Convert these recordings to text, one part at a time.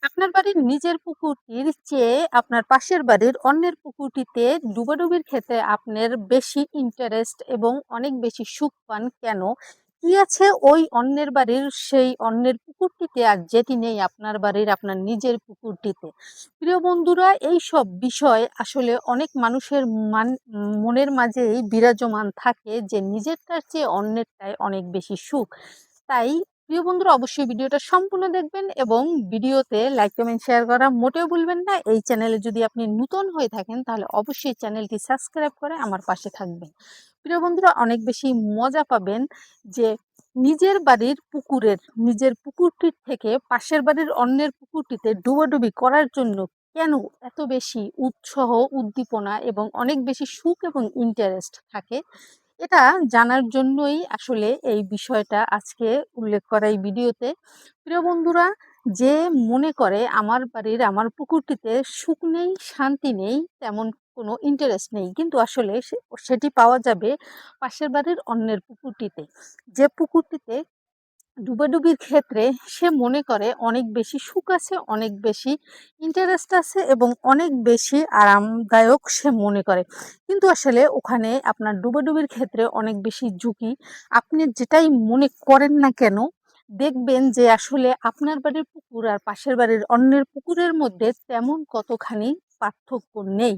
আপনার বাড়ির নিজের পুকুরটির চেয়ে আপনার পাশের বাড়ির অন্যের পুকুরটিতে ডুবাডুবির ক্ষেত্রে আপনার বেশি ইন্টারেস্ট এবং অনেক বেশি সুখ পান কেন? কি আছে ওই অন্যের বাড়ির সেই অন্যের পুকুরটিতে আর যেটি নেই আপনার বাড়ির আপনার নিজের পুকুরটিতে? প্রিয় বন্ধুরা, এই সব বিষয় আসলে অনেক মানুষের মনের মাঝেই বিরাজমান থাকে যে নিজেরটার চেয়ে অন্যেরটায় অনেক বেশি সুখ। তাই প্রিয় বন্ধুরা, অবশ্যই ভিডিওটা সম্পূর্ণ দেখবেন এবং ভিডিওতে লাইক কমেন্ট শেয়ার করা মোটেও ভুলবেন না। এই চ্যানেলে যদি আপনি নতুন হয়ে থাকেন তাহলে অবশ্যই চ্যানেলটি সাবস্ক্রাইব করে আমার পাশে থাকবেন। প্রিয় বন্ধুরা, অনেক বেশি মজা পাবেন যে নিজের পুকুরটির থেকে পাশের বাড়ির অন্যের পুকুরটিতে ডুবাডুবি করার জন্য কেন এত বেশি উৎসাহ, উদ্দীপনা এবং অনেক বেশি সুখ এবং ইন্টারেস্ট থাকে, এটা জানার জন্যই আসলে এই বিষয়টা আজকে উল্লেখ করা এই ভিডিওতে। প্রিয় বন্ধুরা, যে মনে করে আমার বাড়ির আমার পুকুরটিতে সুখ নেই, শান্তি নেই, তেমন কোনো ইন্টারেস্ট নেই, কিন্তু আসলে সেটি পাওয়া যাবে পাশের বাড়ির অন্যের পুকুরটিতে। যে পুকুরটিতে ডুবাডুবির ক্ষেত্রে সে মনে করে অনেক বেশি সুখ আছে, অনেক বেশি ইন্টারেস্ট আছে এবং অনেক বেশি আরামদায়ক সে মনে করে। কিন্তু আসলে ওখানে আপনার ডুবাডুবির ক্ষেত্রে অনেক বেশি ঝুঁকি। আপনি যেটাই মনে করেন না কেন, দেখবেন যে আসলে আপনার বাড়ির পুকুর আর পাশের বাড়ির অন্যের পুকুরের মধ্যে তেমন কতখানি পার্থক্য নেই।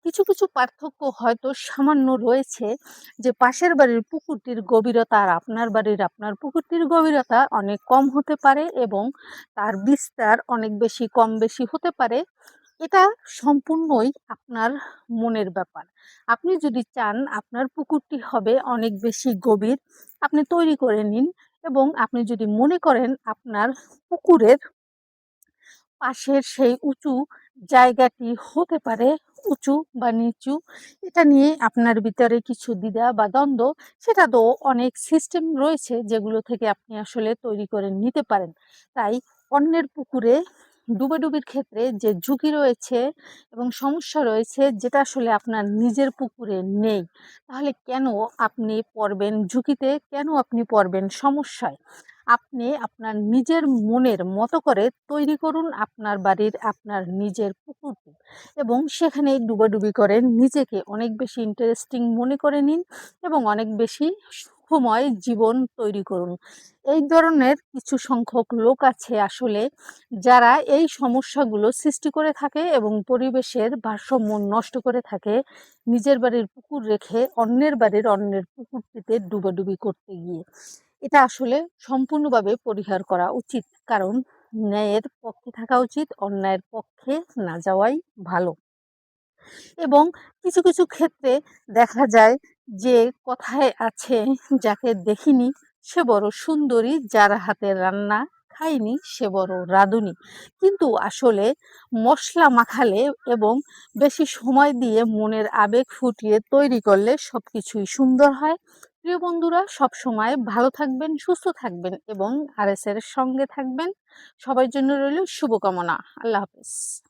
কিছু কিছু পার্থক্য হয়তো সামান্য রয়েছে, যে পাশের বাড়ির পুকুরটির গভীরতা আর আপনার পুকুরটির গভীরতা অনেক কম হতে পারে এবং তার বিস্তার অনেক বেশি কম বেশি হতে পারে। এটা সম্পূর্ণই আপনার মনের ব্যাপার। আপনি যদি চান আপনার পুকুরটি হবে অনেক বেশি গভীর, আপনি তৈরি করে নিন। এবং আপনি যদি মনে করেন আপনার পুকুরের পাশের সেই উঁচু জায়গাটি হতে পারে উঁচু বা নিচু, এটা নিয়ে আপনার ভিতরে কিছু দ্বিধা বা দ্বন্দ্ব, সেটা তো অনেক সিস্টেম রয়েছে যেগুলো থেকে আপনি আসলে তৈরি করে নিতে পারেন। তাই অন্যের পুকুরে ডুবাডুবির ক্ষেত্রে যে ঝুঁকি রয়েছে এবং সমস্যা রয়েছে, যেটা আসলে আপনার নিজের পুকুরে নেই, তাহলে কেন আপনি পড়বেন ঝুঁকিতে, কেন আপনি পড়বেন সমস্যায়? আপনি আপনার নিজের মনের মতো করে তৈরি করুন আপনার বাড়ির আপনার নিজের পুকুরটি এবং সেখানে ডুবাডুবি করেন, নিজেকে অনেক বেশি ইন্টারেস্টিং মনে করে নিন এবং অনেক বেশি সুখময় জীবন তৈরি করুন। এই ধরনের কিছু সংখ্যক লোক আছে আসলে, যারা এই সমস্যাগুলো সৃষ্টি করে থাকে এবং পরিবেশের ভারসাম্য নষ্ট করে থাকে নিজের বাড়ির পুকুর রেখে অন্যের পুকুরটিতে ডুবাডুবি করতে গিয়ে। এটা আসলে সম্পূর্ণভাবে পরিহার করা উচিত, কারণ ন্যায়ের পক্ষে থাকা উচিত, অন্যায়ের পক্ষে না যাওয়াই ভালো। এবং কিছু কিছু ক্ষেত্রে দেখা যায় যে কথায় আছে, যাকে দেখিনি সে বড় সুন্দরী, যার হাতের রান্না খাইনি সে বড় রাঁধুনি। কিন্তু আসলে মশলা মাখালে এবং বেশি সময় দিয়ে মনের আবেগ ফুটিয়ে তৈরি করলে সবকিছুই সুন্দর হয়। প্রিয় বন্ধুরা, সব সময় ভালো থাকবেন, সুস্থ থাকবেন এবং RS এর সঙ্গে থাকবেন। সবার জন্য রইল শুভকামনা। আল্লাহ হাফেজ।